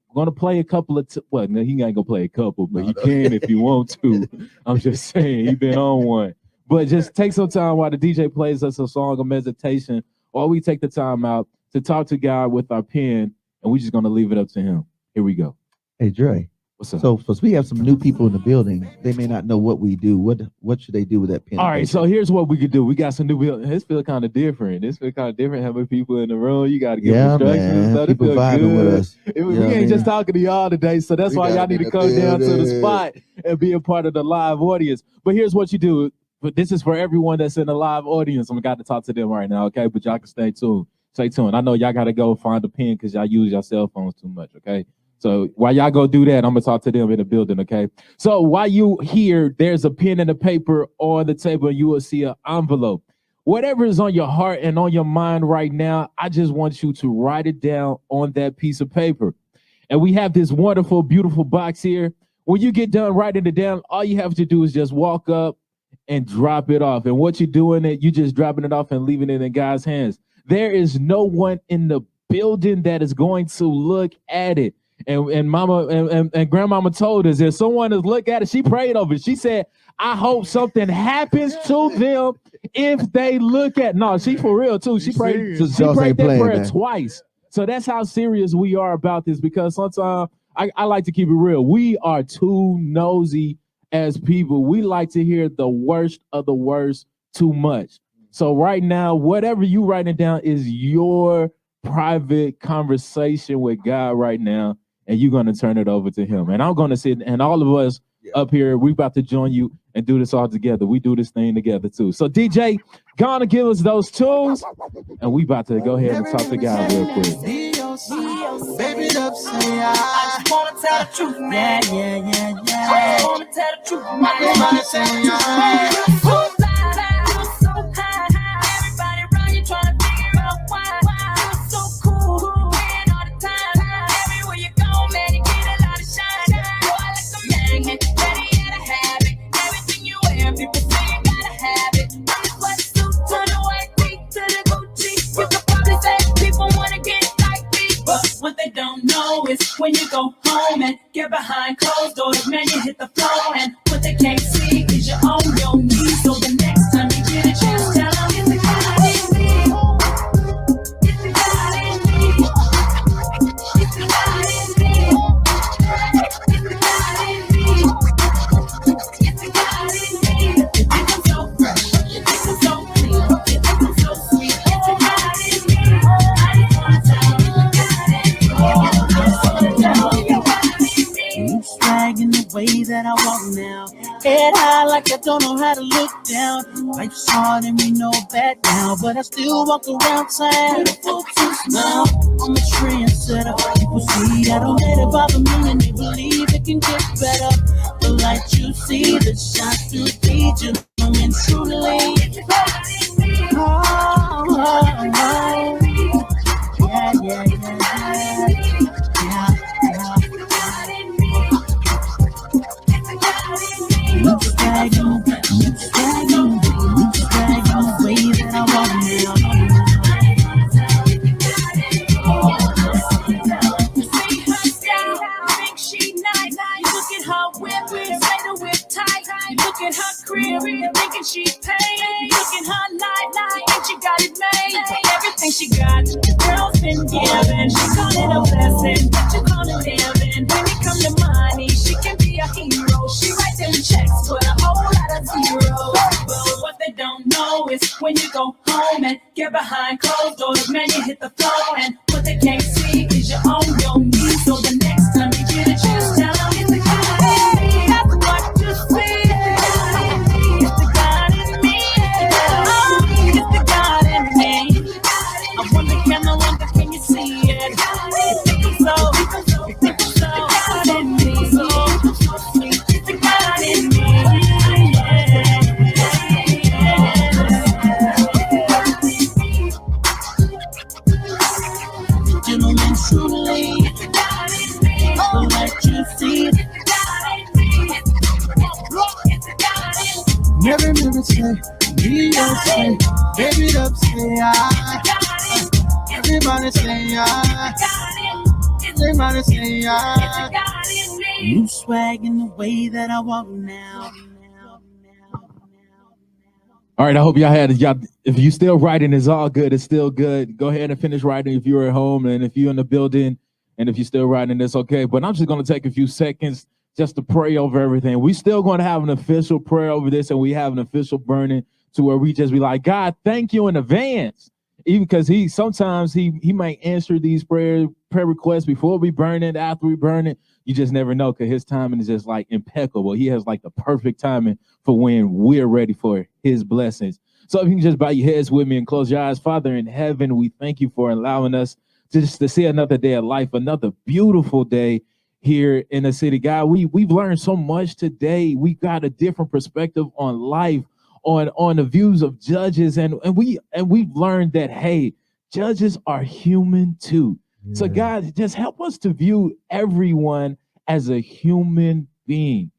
a couple of well, no, he ain't gonna play a couple, but he can if you want to. I'm just saying, he been on one. But just take some time while the DJ plays us a song of meditation, or we take the time out to talk to God with our pen, and we're just gonna leave it up to him. Here we go. Hey, Dre. What's up? So we have some new people in the building. They may not know what we do. What should they do with that pen? All right, so here's what we could do. We got some new building. This feel kind of different. Having people in the room. You got to give instructions and stuff. People vibing with us. We ain't just talking to y'all today, so that's why y'all need to come down to the spot and be a part of the live audience. But here's what you do. But this is for everyone that's in the live audience. I'm got to talk to them right now, okay? But y'all can stay tuned. Stay tuned. I know y'all got to go find a pen because y'all use your cell phones too much, okay? So while y'all go do that, I'm gonna talk to them in the building, okay? So while you here, there's a pen and a paper on the table, and you will see an envelope. Whatever is on your heart and on your mind right now, I just want you to write it down on that piece of paper. And we have this wonderful, beautiful box here. When you get done writing it down, all you have to do is just walk up and drop it off. And what you're doing, you just dropping it off and leaving it in God's hands. There is no one in the building that is going to look at it. And mama and grandmama told us if someone is look at it, she prayed over it. She said, I hope something happens to them if they look at. No, she for real too. She prayed that prayer twice. So that's how serious we are about this, because sometimes I like to keep it real. We are too nosy as people. We like to hear the worst of the worst too much. So right now, whatever you writing down is your private conversation with God right now, and you're going to turn it over to him. And I'm going to sit, and all of us up here, we about to join you and do this all together. We do this thing togetger too. So DJ, gonna give us those tools, and we about to go ahead and talk to God real quick. Baby, up, say I just wanna tell the truth, man. Yeah. I just wanna tell the truth, man. Everybody say so high. Everybody around you trying to figure out why. You're so cool, man, all the time. Everywhere you go, man, you get a lot of shine. Boy, like a magnet, ready to have it. Everything you wear, people say you gotta have it. From the sweatsuit to the white tee to the Gucci, you could probably say people wanna get like me. But what they don't know is when you go home and get behind closed doors, man, you hit the floor. And what they can't see is you're on your knees. So the next time you get a chance, tell them it's the God in me. It's the God in me. It's the God in me. It's the God in me. It's the God in me. You think I'm so fresh, you think I'm so clean, you think I'm so sweet. It's the God in me. I just wanna tell you the God in me. I just wanna tell you God in me. You swagging the way that I walk now. Head high like I don't know how to look down. Life's hard and we know that now, but I still walk around town. Beautiful to smile. I'm a trendsetter. People see I don't let it bother me, and they believe it can get better. The light you see that shines through the gentleman truly. Look at her crib, thinking she paid. Look at her life, think she got it made. Everything she got, the girl's been given. She call it a blessing, but you call it living. When it come to money, she can be a hero. She writes them checks with a whole lot of zeros. But what they don't know is when you go home and get behind closed doors, man, you hit the floor. And what they can't see is you're on your knees. So the next time you get a chance, tell them it's the God in me. That's what you see. Never say, we don't say, baby, up, say I. Everybody say I. Everybody say I. You swagging the way that I walk now. All right, I hope y'all if you still writing, it's all good. It's still good. Go ahead and finish writing if you're at home, and if you're in the building, and if you're still writing, it's okay. But I'm just going to take a few seconds just to pray over everything. We still going to have an official prayer over this, and we have an official burning to where we just be like, God, thank you in advance. Even because sometimes he might answer these prayer requests before we burn it, after we burn it. You just never know, because his timing is just like impeccable. He has like the perfect timing for when we're ready for his blessings. So if you can just bow your heads with me and close your eyes. Father in heaven, we thank you for allowing us just to see another day of life, another beautiful day here in the city. God, we've learned so much today. We got a different perspective on life, on the views of judges, and we've learned that, hey, judges are human too. So God, just help us to view everyone as a human being.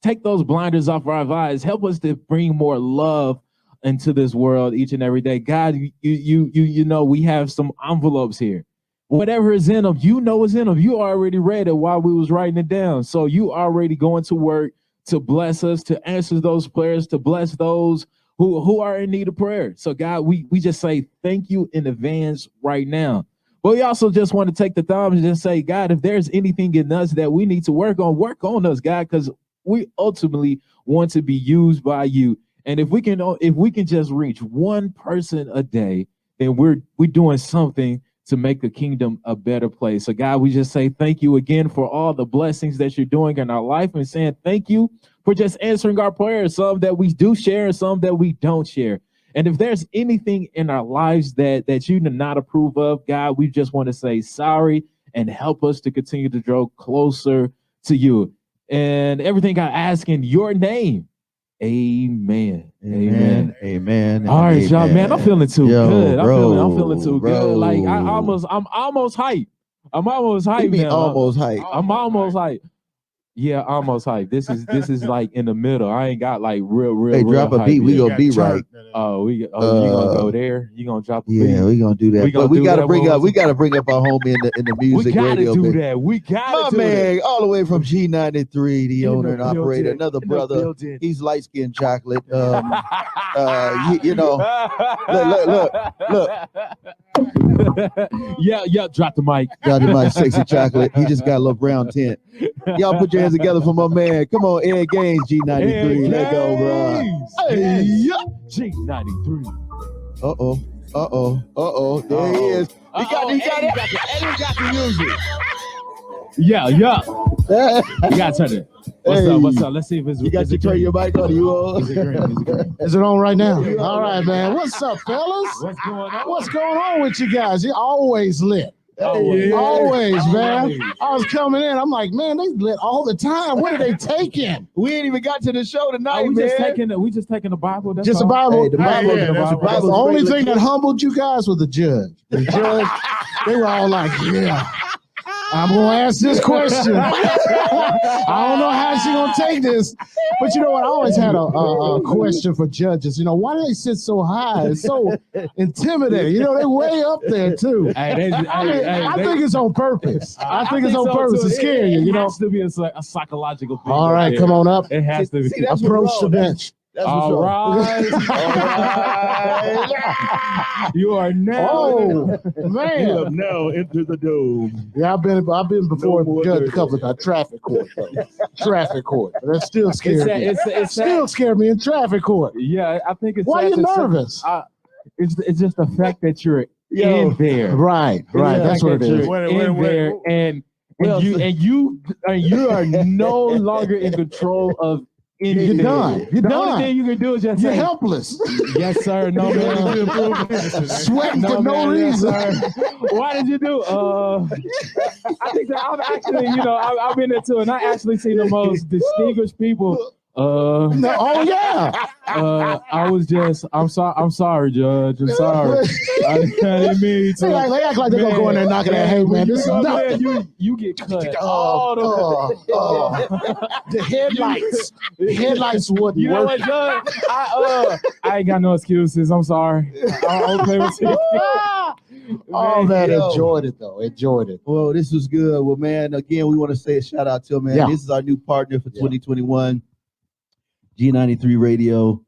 Take those blinders off our eyes. Help us to bring more love into this world each and every day. God, you know, we have some envelopes here. Whatever is in them, you know what's in them. You already read it while we was writing it down. So you already going to work to bless us, to answer those prayers, to bless those who are in need of prayer. So God, we just say thank you in advance right now. But we also just want to take the time and just say, God, if there's anything in us that we need to work on us, God, because we ultimately want to be used by you. And if we can just reach one person a day, then we're doing something to make the kingdom a better place. So God, we just say thank you again for all the blessings that you're doing in our life, and saying thank you for just answering our prayers, some that we do share and some that we don't share. And if there's anything in our lives that you do not approve of, God, we just want to say sorry and help us to continue to draw closer to you. And everything I ask in your name. Amen. Amen. Amen. All right, y'all, man. I'm feeling too good. Bro, I'm feeling too good. Like I'm almost hyped. I'm almost hyped now. Almost hyped. I'm almost hyped. Yeah, almost hyped. This is like in the middle. I ain't got like real. Hey, drop a beat. We gonna be right. You gonna go there? You gonna drop a beat? Yeah, we gonna do that. But we gotta bring up our homie in the music radio. We gotta do that. My man, all the way from G93, the owner and operator, another brother. He's light skinned chocolate. You know, look. Yeah, drop the mic. Drop the mic, sexy chocolate. He just got a little brown tint. Y'all put your hands together for my man. Come on, Ed Gaines, G93. Let go, bro. Hey, G93. There he is. He got the music. Yeah. You gotta turn it. What's up? Let's see if it's. You got to turn your mic on. You all? Is it on right now? All right, man. What's up, fellas? What's going on with you guys? You're always lit. Always, man. I was coming in. I'm like, man, they lit all the time. What are they taking? We ain't even got to the show tonight, we just taking the Bible. That's just all. the Bible. Hey, the Bible. That's the only thing that humbled you guys was the judge. The judge, they were all like, yeah. I'm gonna ask this question. I don't know how she's gonna take this, but you know what? I always had a question for judges. You know, why do they sit so high? It's so intimidating. You know, they're way up there too. I think it's on purpose. I think it's on purpose to scare you. You know, it has to be a psychological thing. All right, come on up. It has to be. Approach the bench. All right. You are now. Oh man! You have now entered the dome. Yeah, I've been before judge a couple of times. Traffic court, traffic court. That still scares me. It still scared me in traffic court. Yeah, I think it's. Why are you nervous? It's just the fact that you're in there. Right. That's what it is. In there, and you are no longer in control of. You're done. The only thing you can do is just you're say, helpless. Yes, sir. No, man. Sweating for no reason. Yes, why did you do? I think that I've actually, I've been there too, and I actually seen the most distinguished people. Oh yeah. I'm sorry, Judge. I'm sorry. I didn't mean to. They act like they're gonna go in there knocking that. Hey man, this is nothing. You get cut. All the headlights. The headlights wouldn't You know work. what, Judge? I ain't got no excuses. I'm sorry. I'll play with you. Oh man, enjoyed it though. Enjoyed it. Well, this was good. Well, man, again, we want to say a shout out to him, man. Yeah. This is our new partner for 2021. G93 Radio.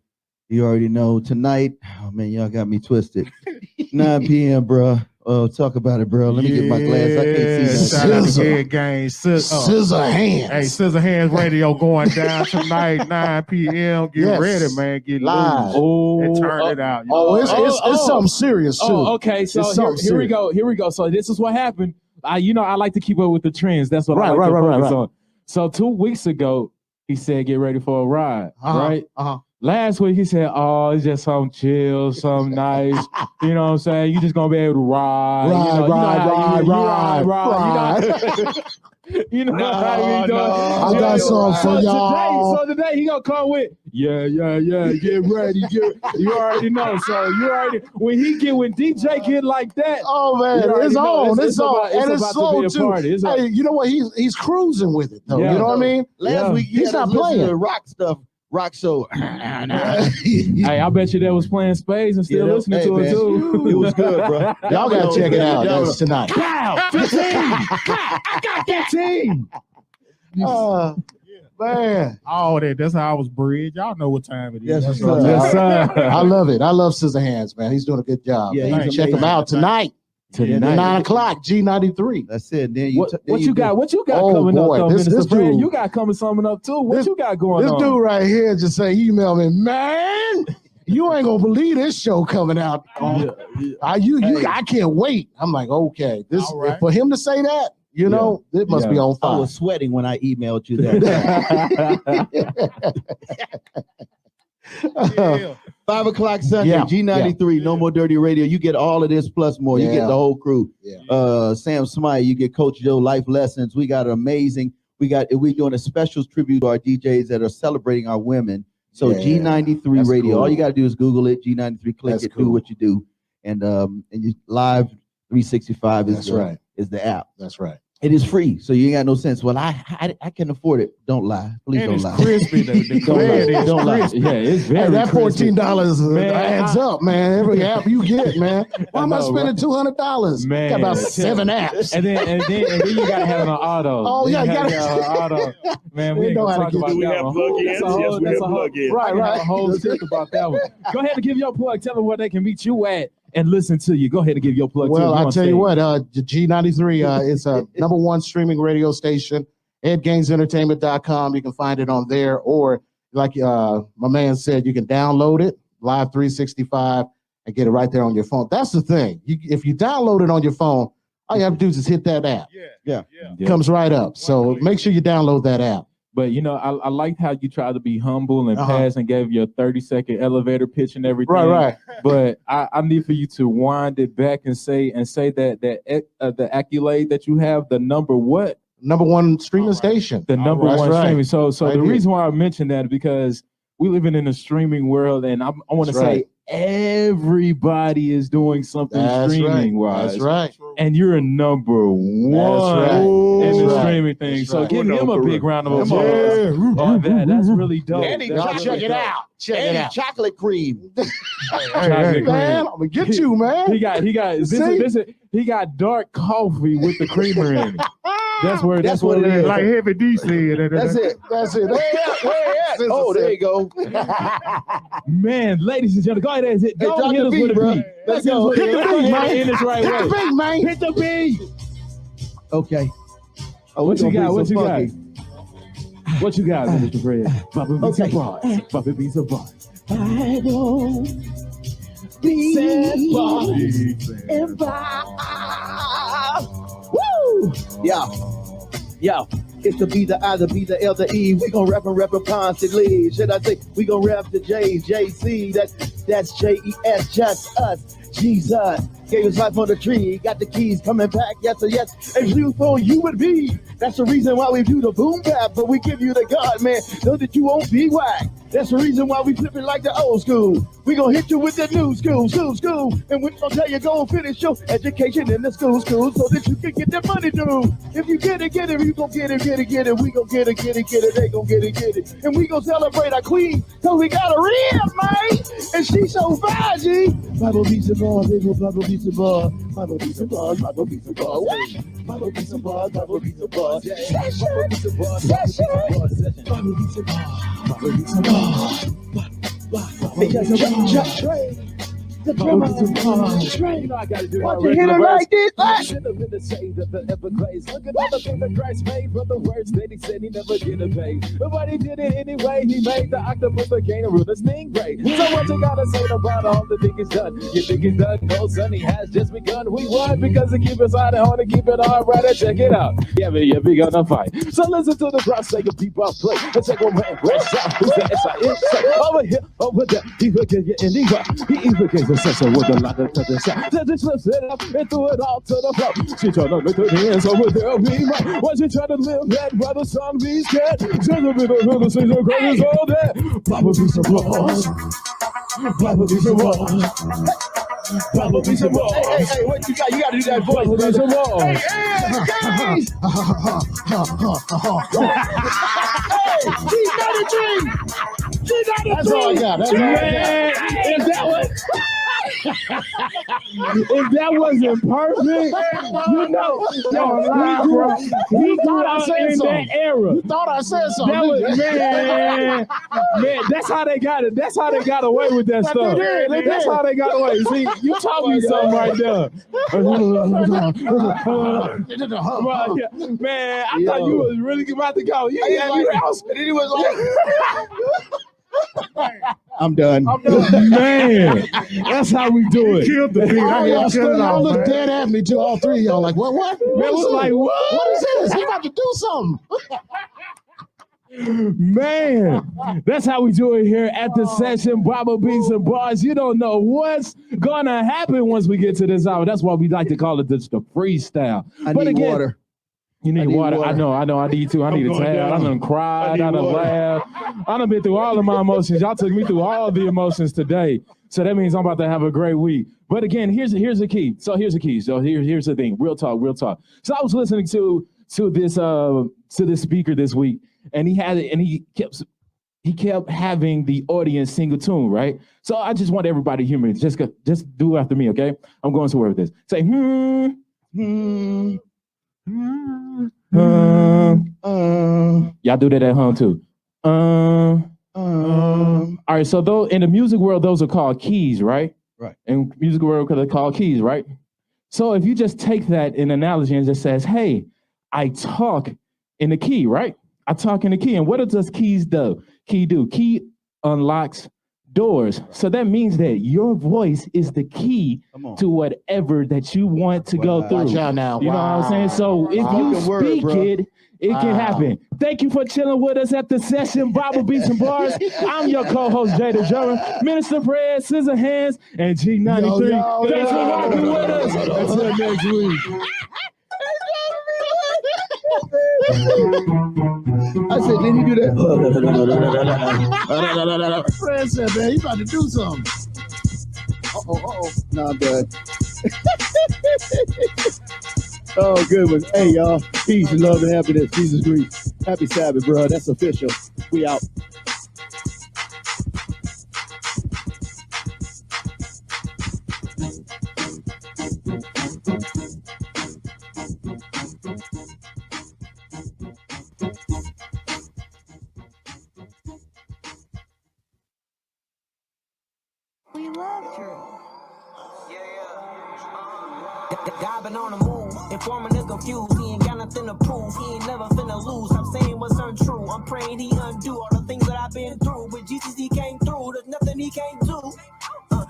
You already know. Tonight, oh man, y'all got me twisted. 9 p.m., bro. Oh, talk about it, bro. Let me get my glass. I can't see that. Shout out to Ed Gaines. Scissor Hands. Hey, Scissor Hands Radio going down tonight, 9 p.m. Get ready, man. Get live. Loose. And turn it out. It's something serious too. Okay. So here we go. Here we go. So this is what happened. I like to keep up with the trends. That's what I like to focus on. So 2 weeks ago, he said, "Get ready for a ride." Right. Last week he said, "Oh, it's just something chill, something nice." You know what I'm saying? You just gonna be able to ride. Ride. You know how you doing. I got something for y'all. So today he gonna come with, yeah. Get ready, you already know. So you already when DJ get like that. Oh man, it's on, it's on, and it's slow too. Hey, you know what? He's cruising with it though. Yeah. You know what I mean? Last week he's not playing rock stuff. Rock show. Hey, I bet you they was playing spades and still listening to it too. It was good, bro. Y'all gotta check it out. That's tonight. Wow, 15. I got that team. Man. Oh, that's how I was bred. Y'all know what time it is. Yes, sir. I love it. I love Scissorhands, man. He's doing a good job. Yeah, man. Check him out tonight. 9 o'clock, G93. That's it. Then what you got Oh, coming boy, up, though, this Minister Fred? dude- You got coming up too. What you got going This on? dude right here just say, email me, man. You ain't gonna believe this show coming out. I can't wait. I'm like, okay, this for him to say that, you know, it must be on I fire. was sweating when I emailed you that. 5 o'clock Sunday, G93, No More Dirty Radio. You get all of this plus more. You get the whole crew. Sam Smythe, you get Coach Joe life lessons. We got amazing. We're doing a special tribute to our DJs that are celebrating our women. So G93 Radio. Cool. All you got to do is Google it. G93, click it, do what you do, and you live 365 is the app. That's right. It is free, so you ain't got no sense. Well, I can afford it. Don't lie. Please don't lie. Crispy. Don't lie. Yeah, it's very Hey, that crispy. $14 Man, adds up, man. Every app you get, man. Why am I spending $200? Man, Got about 7 apps. And then you gotta have an auto. Oh, yeah, you gotta have an auto. Man, we ain't know gonna how talk to get- about Do we that have one. plugins? Yes, we have That's a Right. whole tip about that one. Go ahead and give your plug. Tell them where they can meet you at and listen to you. Go ahead and give your plug. Well, to I'll tell you what, G93 is a #1 streaming radio station. EdGainesEntertainment.com. You can find it on there, or like my man said, you can download it live 365 and get it right there on your phone. That's the thing. If you download it on your phone, all you have to do is just hit that app. Yeah. It comes right up. So make sure you download that app. But you know, I liked how you tried to be humble and pass and gave your 30-second elevator pitch and everything. Right. But I need for you to wind it back and say that the accolade that you have, the number what? #1 streaming station. The number one Right. streaming. So Right the here. reason why I mentioned that is because we living in a streaming world, and I want to That's say right. everybody is doing something That's streaming right. wise. That's right. And you're number one right. in That's the right. streaming thing. That's So right. give him a big round of Come applause. on. That's really dope. And he That's chocolate- really dope. Check it And out. chocolate cream. Hey, man, I'm gonna get you, man. He got dark coffee with the creamer in it. That's what it is. Like Heavy D said. That's it. That's it. Where at? Oh, there you go. Man, ladies and gentlemen, go ahead and hit drop us the beat, with a bro. beat. Let's go. Hit the beat, man. Hit this right Hit way. the beat, man. Hit the beat. Okay. Oh, What you got? What you got? funky. What you got, Mr. Fred? Papa beats Okay. a bar. Papa beats a bar. I don't be if Woo! Yeah. It's the B, the I, the B, the L, the E. We gon' rap constantly. Should I say we gon' rap the J, JC? That's JES, just us. Jesus gave his life on the tree. Got the keys coming back, yes or yes. And you thought you would be. That's the reason why we do the boom bap, but we give you the God, man. Know that you won't be whack. That's the reason why we flip it like the old school. We gon' hit you with the new school. And we gon' tell you go and finish your education in the school, so that you can get the money due. If you get it, you gon' get it. We gon' get it. They gon' get it. And we gon' celebrate our queen, cause we got a real man. And she's so fine, G. Bible beats a bar, baby, Bible beats a bar. Bible beats a bar, Bible beats a bar. What? Bible beats a bar, Bible beats a bar. Session. Bible beats a bar, Bible beats a bar. Because of just trade. The drummer. You know I gotta do Why you hit it like this? Should have been the shade of the Everglades. Look at all the things that Christ made for the words that he said he never get a pay. But he did it anyway. He made the octopus, the kangaroo, the stingray. So what you gotta say about all the thing is done? You think it's done? No, son, he has just begun. We won because he keep us on and hard and keep it on right. Check it out. Yeah, we gonna fight. So listen to the crowd say people play. Let's take one man, west out. Who's the S-I-N? Over here, over there. He forget you in he even gets a sense of what a lot of the sound. Then just flips it up and threw it all to the floor. She tried to lift her hands over there, be right. While she tried to live that by the sun be scared. Just a bit of little things are great as all that. Papa be some balls. Papa be some balls. Papa be some balls. Hey, what you got? You gotta do that voice. Papa be some balls. Hey, That's all I got. That's all I got. If that was... if that wasn't perfect, you know, he thought I said something. That era. You thought I said something. That was, man, that's how they got it. That's how they got away with that stuff. That's how they got away. See, you taught me something right there. Man, I thought you was really about to go. He was like, I'm done. Man, that's how we do it. Killed the beat. Y'all look dead at me too. All three of y'all like, what? Man, was like, what? What is this? He about to do something. Man, that's how we do it here at the session. Bible Beats and Bars. You don't know what's gonna happen once we get to this hour. That's why we like to call it the freestyle. I need water. You need water. I know. I need to. I need a towel. I done cried. I done laughed. I done been through all of my emotions. Y'all took me through all the emotions today. So that means I'm about to have a great week. But again, here's the key. So here's the key. So here's the thing. Real talk. So I was listening to this speaker this week, and he kept having the audience sing a tune, right? So I just want everybody to hear me. Just do it after me, okay? I'm going somewhere with this. Say y'all do that at home too. All right, so though in the music world, those are called keys, right? Right. In music world, they're called keys, right? So if you just take that in analogy and just says, hey, I talk in the key, right? I talk in the key. And what does keys do? Key unlocks doors. So that means that your voice is the key to whatever that you want to go through. Watch out now. You know what I'm saying? So if you speak it can happen. Thank you for chilling with us at the session, Bible Beats and Bars. I'm your co-host, Jada German, Minister Fred, Scissor Hands, and G93. Thanks for rocking with us. Until next week. I said, did he do that? Fred said, man, you about to do something. No, I'm done. Oh, good one. Hey, y'all. Peace and love and happiness. Jesus Christ. Happy Sabbath, bro. That's official. We out. We love you. God been on the move, informing is confused. He ain't got nothing to prove. He ain't never finna lose. I'm saying what's untrue. I'm praying he undo all the things that I've been through. With Jesus, he came through. There's nothing he can't do.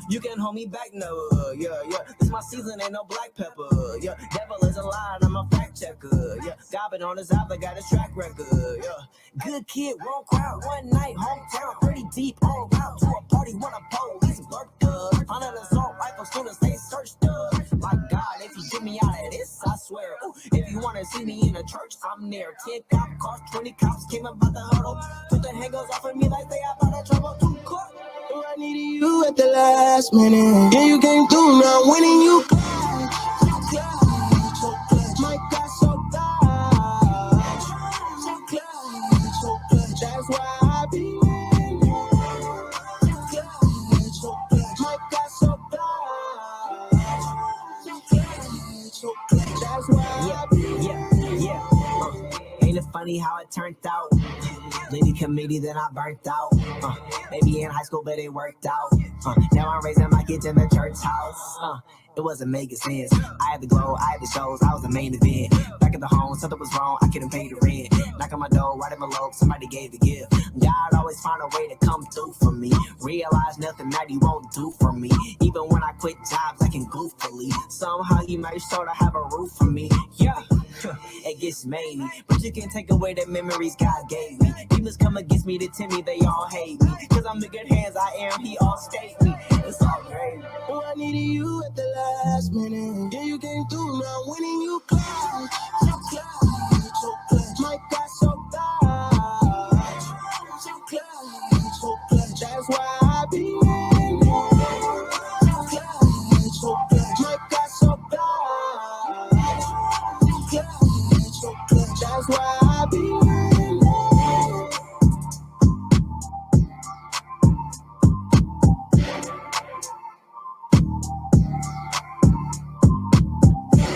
You can hold me back, no, yeah. This my season, ain't no black pepper, yeah. Devil is a lie, and I'm a fact checker, yeah. God been on his album, got his track record, yeah. Good kid, wrong crowd, one night, hometown, pretty deep, on route to a party, wanna police lurked up. Found an assault rifle, soon as they searched up. My God, if you get me out of this, I swear. Ooh, if you wanna see me in a church, I'm there. 10 cop cars, 20 cops came about the huddle. Took the handguns off of me like they out of trouble. I needed you at the last minute. Yeah, you came through, now winning you. My God, so clutch. That's why I be winning. My God, so clutch. That's why I be winning. it's funny how it turned out. Lady committee, then I burnt out. Maybe in high school, but it worked out. Now I'm raising my kids in the church house. It wasn't making sense. I had the glow, I had the shows, I was the main event. Back at the home, something was wrong, I couldn't pay the rent. Knock on my door, right in my lobe, somebody gave the gift. God always find a way to come through for me. Realize nothing that he won't do for me. Even when I quit jobs, I can goofily. Somehow he made sure to have a roof for me. Yeah, it gets many, but you can't take away the memories God gave me. Demons come against me, to me, they all hate me. Cause I'm in good hands, I am, he all stayed me. It's all great. Oh, I needed you at the last minute. Yeah, you came through, now winning you clutch. So clutch, so clutch. My God, so clutch. So clutch, so clutch. That's why I be in there. So clutch, so clutch. My God, so clutch. So clutch, so clutch. That's why I be in there.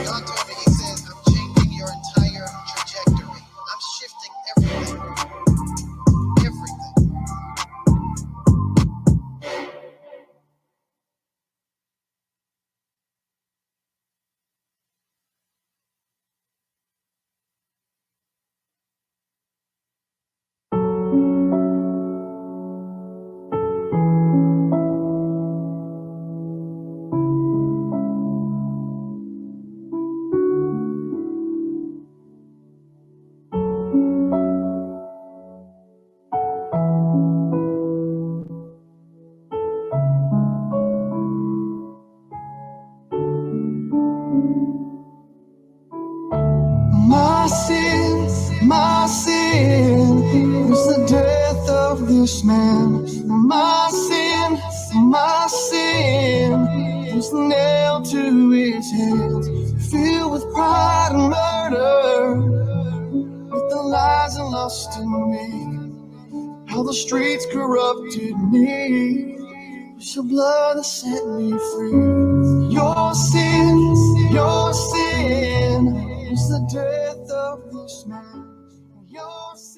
God told me, he says, I'm changing your entire trajectory. I'm shifting everything. Everything. My sin was the death of this man. My sin was nailed to his hands, filled with pride and murder, with the lies and lust in me. How the streets corrupted me, it's your blood that set me free. Your sin is the death of this man. Your sin